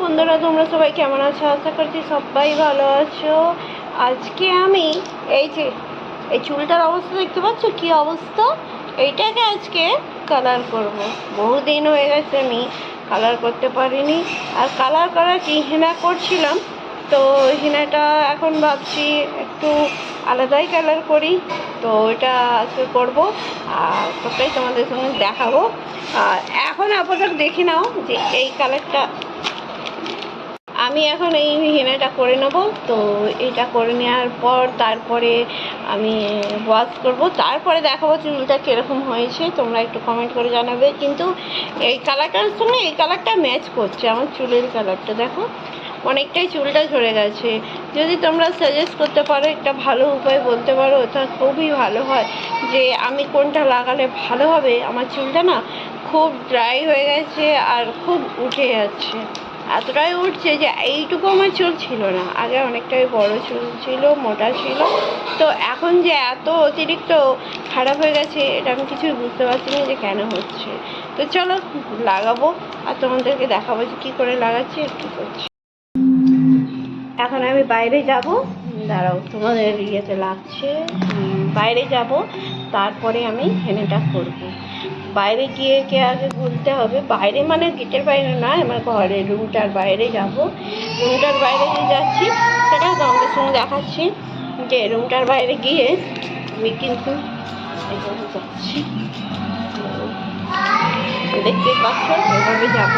বন্ধুরা, তোমরা সবাই কেমন আছো? আশা করছি সবাই ভালো আছো। আজকে আমি এই চুলটার অবস্থা দেখতে পাচ্ছ কি অবস্থা। এইটাকে আজকে কালার করব। বহুদিন হয়ে গেছে আমি কালার করতে পারিনি। আর কালার করার কি হেনা করছিলাম, তো হেনাটা এখন ভাবছি একটু আলাদাই কালার করি। তো এটা আজকে করব আর সবটাই তোমাদের সঙ্গে দেখাবো। আর এখন আপাতত দেখে নাও যে এই কালারটা আমি এখন এই হেনাটা করে নেব। তো এটা করে নেওয়ার পর তারপরে আমি ওয়াশ করব, তারপরে দেখাবো চুলটা কীরকম হয়েছে। তোমরা একটু কমেন্ট করে জানাবে। কিন্তু এই কালারটার সঙ্গে এই কালারটা ম্যাচ করছে আমার চুলের কালারটা। দেখো অনেকটাই চুলটা ঝরে গেছে। যদি তোমরা সাজেস্ট করতে পারো, একটা ভালো উপায় বলতে পারো, তা খুবই ভালো হয়। যে আমি কোনটা লাগালে ভালো হবে। আমার চুলটা না খুব ড্রাই হয়ে গেছে আর খুব উঠে যাচ্ছে। এতটাই উঠছে যে এইটুকু আমার চুল ছিল না, আগে অনেকটাই বড় চুল ছিল, মোটা ছিল। তো এখন যে এত অতিরিক্ত খারাপ হয়ে গেছে, এটা আমি কিছুই বুঝতে পারছি না যে কেন হচ্ছে। তো চলো লাগাবো আর তোমাদেরকে দেখাবো যে কী করে লাগাচ্ছি আর কী করছি। এখন আমি বাইরে যাব, দাঁড়াও তোমাদের ইয়েতে লাগছে। বাইরে যাব, তারপরে আমি হেনাটা করব। বাইরে গিয়ে কে আগে বলতে হবে, বাইরে মানে গেটের বাইরে নয়, আমার ঘরের রুমটার বাইরে যাব। রুমটার বাইরে যে যাচ্ছি সেটা তোমাদের সঙ্গে দেখাচ্ছি। যে রুমটার বাইরে গিয়ে আমি কিন্তু এভাবে যাচ্ছি, দেখতে পাচ্ছ এভাবে যাব।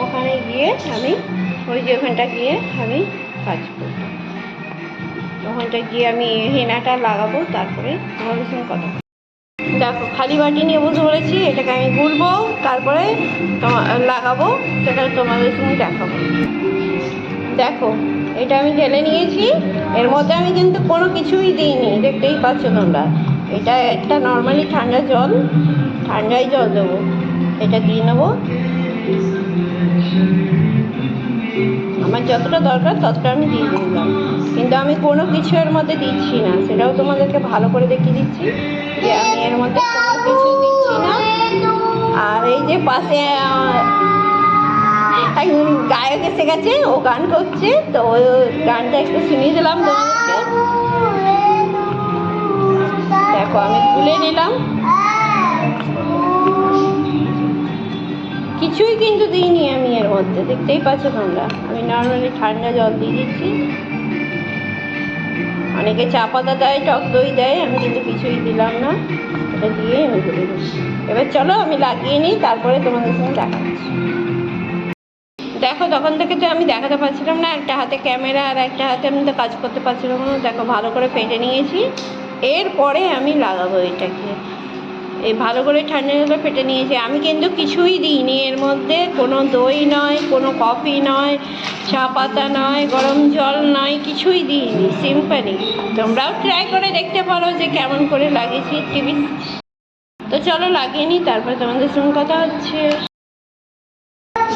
ওখানে গিয়ে আমি ওই যে ওখানটা গিয়ে আমি কাজ করব। ওখানটা গিয়ে আমি হেনাটা লাগাবো, তারপরে তোমাদের সঙ্গে কথা। দেখো খালি বাটি নিয়ে বসে পড়েছি, এটাকে আমি গুলবো, তারপরে লাগাবো, সেটা তোমাদের সঙ্গে দেখাবো। দেখো এটা আমি ঢেলে নিয়েছি, এর মধ্যে আমি কিন্তু কোনো কিছুই দিইনি, দেখতেই পাচ্ছ তোমরা। এটা একটা নর্মালি ঠান্ডা জল, ঠান্ডাই জল দেবো, এটা দিয়ে নেবো। আমার যতটা দরকার ততটা আমি দিয়ে দিলাম, কিন্তু আমি কোনো কিছু এর মধ্যে দিচ্ছি না, সেটাও তোমাদেরকে ভালো করে দেখিয়ে দিচ্ছি যে আমি এর মধ্যে কোনো কিছু দিচ্ছি না। আর এই যে পাশে গায়ক এসে গেছে, ও গান করছে, তো ওই গানটা একটু শুনিয়ে দিলাম তোমাদেরকে। দেখো আমি তুলে নিলাম, কিছুই কিন্তু দিইনি আমি এর মধ্যে, দেখতেই পাচ্ছ তোমরা। আমি নর্মালি ঠান্ডা জল দিয়ে দিচ্ছি। অনেকে চা পাতা দেয়, টক দই দেয়, আমি কিন্তু কিছুই দিলাম না, এটা দিয়ে আমি করে দিচ্ছি। এবার চলো আমি লাগিয়ে নিই, তারপরে তোমাদের সঙ্গে দেখাচ্ছি। দেখো তখন থেকে তো আমি দেখাতে পারছিলাম না, একটা হাতে ক্যামেরা আর একটা হাতে আমি তো কাজ করতে পারছিলাম না। দেখো ভালো করে ফেটে নিয়েছি, এরপরে আমি লাগাবো এটাকে। এই ভালো করে ঠান্ডা জলে ফেটে নিয়েছি, আমি কিন্তু কিছুই দিইনি এর মধ্যে, কোনো দই নয়, কোনো কফি নয়, চা পাতা নয়, গরম জল নয়, কিছুই দিইনি, সিম্পলি। তোমরাও ট্রাই করে দেখতে পারো যে কেমন করে লাগিয়েছি টিভি। তো চলো লাগিয়ে নিই, তারপরে তোমাদের সঙ্গে কথা হচ্ছে।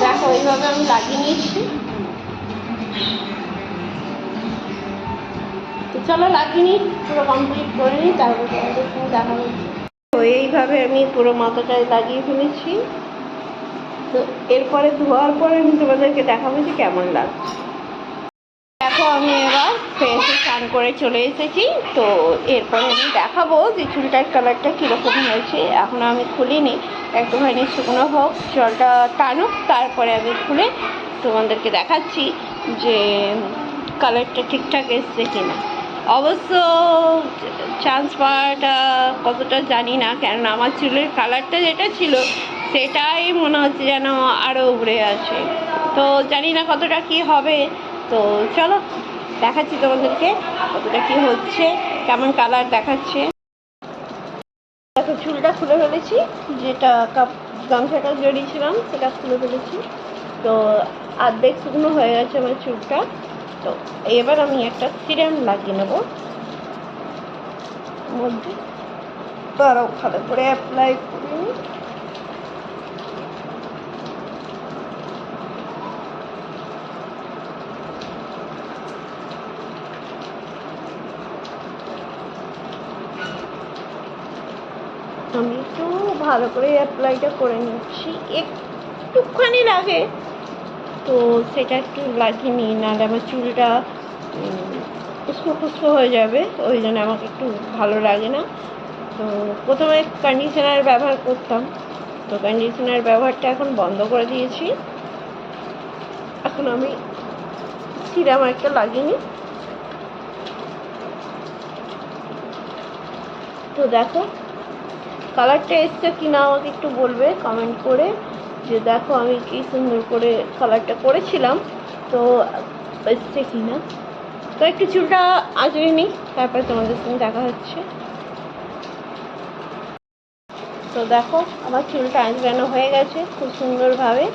দেখো এইভাবে আমি লাগিয়ে নিয়েছি, তো চলো লাগিয়ে নিই, পুরো কমপ্লিট করে নিই, তারপর তোমাদের সঙ্গে দেখা হচ্ছে। তো এইভাবে আমি পুরো মাথাটায় লাগিয়ে ফেলেছি। তো এরপরে ধোয়ার পরে আমি তোমাদেরকে দেখাবো যে কেমন লাগছে। দেখো আমি এবার ফ্রেশে স্নান করে চলে এসেছি। তো এরপরে আমি দেখাবো যে চুলটার কালারটা কীরকম হয়েছে। এখন আমি খুলিনি, একটুখানি শুকনো হোক, জলটা টানুক, তারপরে আমি খুলে তোমাদেরকে দেখাচ্ছি যে কালারটা ঠিকঠাক এসছে কিনা। অবশ্য চান্স পাওয়াটা কতটা জানি না, কেননা আমার চুলের কালারটা যেটা ছিল সেটাই মনে হচ্ছে যেন আরও উড়ে আছে। তো জানি না কতটা কি হবে। তো চলো দেখাচ্ছি তোমাদেরকে কতটা কি হচ্ছে, কেমন কালার দেখাচ্ছে। দেখো চুলটা খুলে ফেলেছি, যেটা গামছাটা জড়িয়েছিলাম সেটা খুলে ফেলেছি। তো অর্ধেক শুকনো হয়ে গেছে আমার চুলটা। তো এবার আমি একটা সিরাম লাগিয়ে নেবো মধ্যে, তো আরও ভালো করে অ্যাপ্লাই করে নিই। আমি একটু ভালো করে অ্যাপ্লাইটা করে নিচ্ছি। একটুখানি লাগে, তো সেটা একটু লাগিয়ে নিই, নাহলে আমার চুলটা উস্কো খুস্কো হয়ে যাবে, ওই জন্য আমাকে একটু ভালো লাগে না। তো প্রথমে কন্ডিশনার ব্যবহার করতাম, তো কন্ডিশনার ব্যবহারটা এখন বন্ধ করে দিয়েছি। এখন আমি সিরাম একটা লাগিয়ে নিই। তো দেখো কালারটা এসছে কিনা আমাকে একটু বলবে কমেন্ট করে, যে দেখো আমি কি সুন্দর করে কালারটা করেছিলাম, তো এসছে কিনা। তো একটু চুলটা আঁচড়ে নিই, তারপরে তোমাদের সঙ্গে দেখা হচ্ছে। তো দেখো আমার চুলটা আঁচড়ানো হয়ে গেছে খুব সুন্দরভাবে।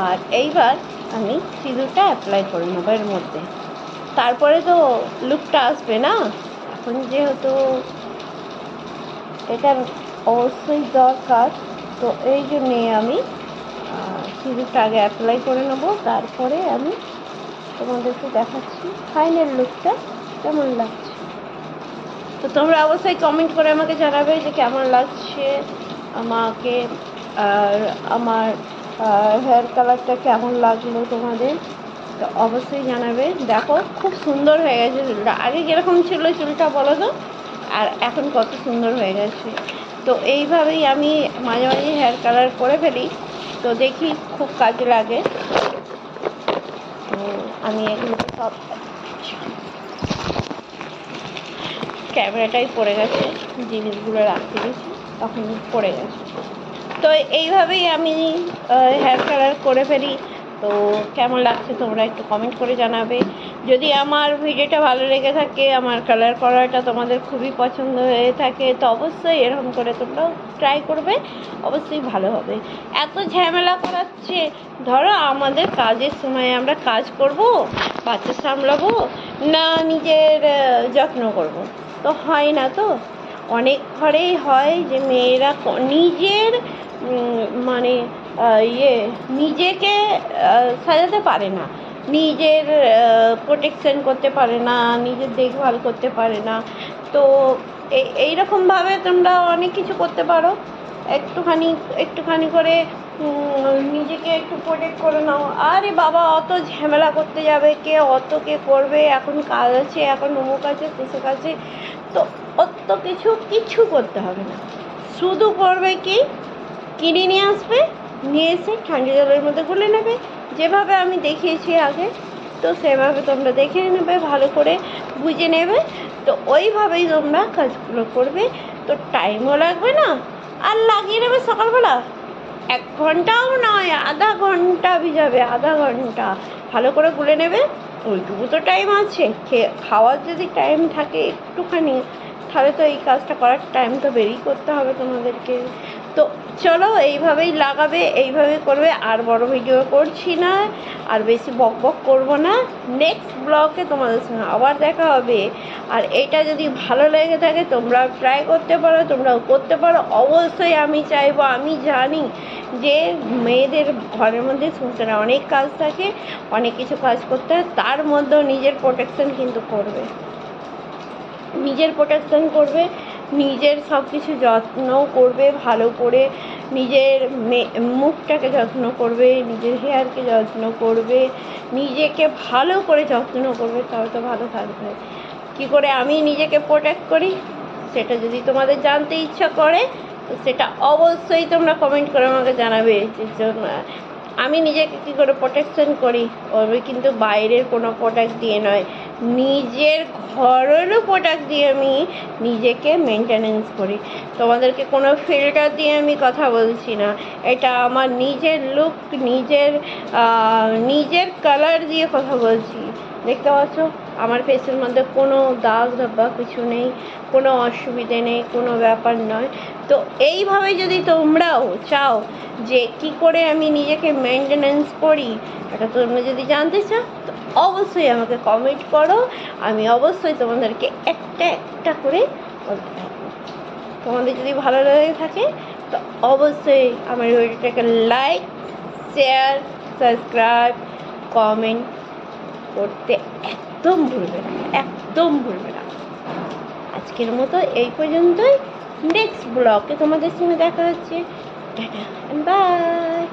আর এইবার আমি সিঁদুরটা অ্যাপ্লাই করে নেবো এর মধ্যে, তারপরে তো লুকটা আসবে না। এখন যেহেতু এটা অবশ্যই দরকার, তো এই জন্যে আমি সিঁদুরটা আগে অ্যাপ্লাই করে নেবো, তারপরে আমি তোমাদেরকে দেখাচ্ছি ফাইনাল লুকটা কেমন লাগছে। তো তোমরা অবশ্যই কমেন্ট করে আমাকে জানাবে যে কেমন লাগছে আমাকে, আর আমার হেয়ার কালারটা কেমন লাগলো তোমাদের, তো অবশ্যই জানাবে। দেখো খুব সুন্দর হয়ে গেছে চুলটা, আগে যেরকম ছিল চুলটা বলো তো, আর এখন কত সুন্দর হয়ে গেছে। তো এইভাবেই আমি মাঝে মাঝে হেয়ার কালার করে ফেলি, তো দেখি খুব কাজে লাগে। তো আমি এগুলো সব, ক্যামেরাটাই পড়ে গেছে, জিনিসগুলো রাখতে গেছি তখন পড়ে গেছে। তো এইভাবেই আমি হেয়ার কালার করে ফেলি। তো কেমন লাগছে তোমরা একটু কমেন্ট করে জানাবে। যদি আমার ভিডিওটা ভালো লেগে থাকে, আমার কালার করাটা তোমাদের খুবই পছন্দ হয়ে থাকে, তো অবশ্যই এরকম করে তোমরাও ট্রাই করবে, অবশ্যই ভালো হবে। এত ঝামেলা করাচ্ছে, ধরো আমাদের কাজের সময় আমরা কাজ করব, বাচ্চা সামলাবো না নিজের যত্ন করব, তো হয় না। তো অনেক ঘরেই হয় যে মেয়েরা নিজের মানে নিজেকে সাজাতে পারে না, নিজের প্রোটেকশন করতে পারে না, নিজের দেখভাল করতে পারে না। তো এইরকমভাবে তোমরা অনেক কিছু করতে পারো, একটুখানি একটুখানি করে নিজেকে একটু প্রোটেক্ট করে নাও। আরে বাবা অত ঝামেলা করতে যাবে কে, অত কে করবে, এখন কাজ আছে, এখন অমুক আছে তমুক আছে, তো অত কিছু করতে হবে না। শুধু করবে কি, কিনে নিয়ে আসবে, নিয়ে এসে ঠান্ডা জলের মধ্যে গুলে নেবে, যেভাবে আমি দেখিয়েছি আগে, তো সেভাবে তোমরা দেখে নেবে, ভালো করে বুঝে নেবে। তো ওইভাবেই তোমরা কাজগুলো করবে, তো টাইমও লাগবে না, আর লাগিয়ে নেবে সকালবেলা, 1 ঘন্টাও নয়, আধা ঘন্টা ভিজাবে, আধা ঘন্টা ভালো করে গুলে নেবে। ওইটুকু তো টাইম আছে, খাওয়ার যদি টাইম থাকে একটুখানি, তাহলে তো এই কাজটা করার টাইম তো বেরই করতে হবে তোমাদেরকে। তো চলো এইভাবেই লাগাবে, এইভাবে করবে, আর বড় ভিডিও করছি না, আর বেশি বক বক করবো না। নেক্সট ব্লগে তোমাদের সঙ্গে আবার দেখা হবে। আর এটা যদি ভালো লেগে থাকে তোমরাও ট্রাই করতে পারো, তোমরাও করতে পারো অবশ্যই। আমি চাইবো, আমি জানি যে মেয়েদের ঘরের মধ্যে সংসারে অনেক কাজ থাকে, অনেক কিছু কাজ করতে হয়, তার মধ্যেও নিজের প্রোটেকশন কিন্তু করবে, নিজের প্রোটেকশন করবে, নিজের সব কিছু যত্নও করবে ভালো করে, নিজের মুখটাকে যত্ন করবে, নিজের হেয়ারকে যত্ন করবে, নিজেকে ভালো করে যত্ন করবে, তবে তো ভালো থাকবে। কী করে আমি নিজেকে প্রোটেক্ট করি সেটা যদি তোমাদের জানতে ইচ্ছা করে, তো সেটা অবশ্যই তোমরা কমেন্ট করে আমাকে জানাবে যে আমি নিজেকে কী করে প্রোটেকশন করি। ওই কিন্তু বাইরের কোনো প্রোডাক্ট দিয়ে নয়, নিজের ঘরেরও প্রোডাক্ট দিয়ে আমি নিজেকে মেনটেনেন্স করি। তোমাদেরকে কোনো ফিল্টার দিয়ে আমি কথা বলছি না, এটা আমার নিজের লুক, নিজের কালার দিয়ে কথা বলছি। দেখতে পাচ্ছ আমার ফেসের মধ্যে কোনো দাগ ধব্বা কিছু নেই, কোনো অসুবিধে নেই, কোনো ব্যাপার নয়। তো এইভাবে যদি তোমরাও চাও যে কি করে আমি নিজেকে মেনটেনেন্স করি, এটা তোমরা যদি জানতে চাও তো অবশ্যই আমাকে কমেন্ট করো, আমি অবশ্যই তোমাদেরকে একটা একটা করে বলতে থাকবো। তোমাদের যদি ভালো লেগে থাকে তো অবশ্যই আমার ভিডিওটাকে লাইক, শেয়ার, সাবস্ক্রাইব, কমেন্ট করতে একদম ভুলবে না, একদম ভুলবে না। আজকের মতো এই পর্যন্তই, নেক্সট ব্লগে তোমাদের সঙ্গে দেখা হচ্ছে। Tata, by.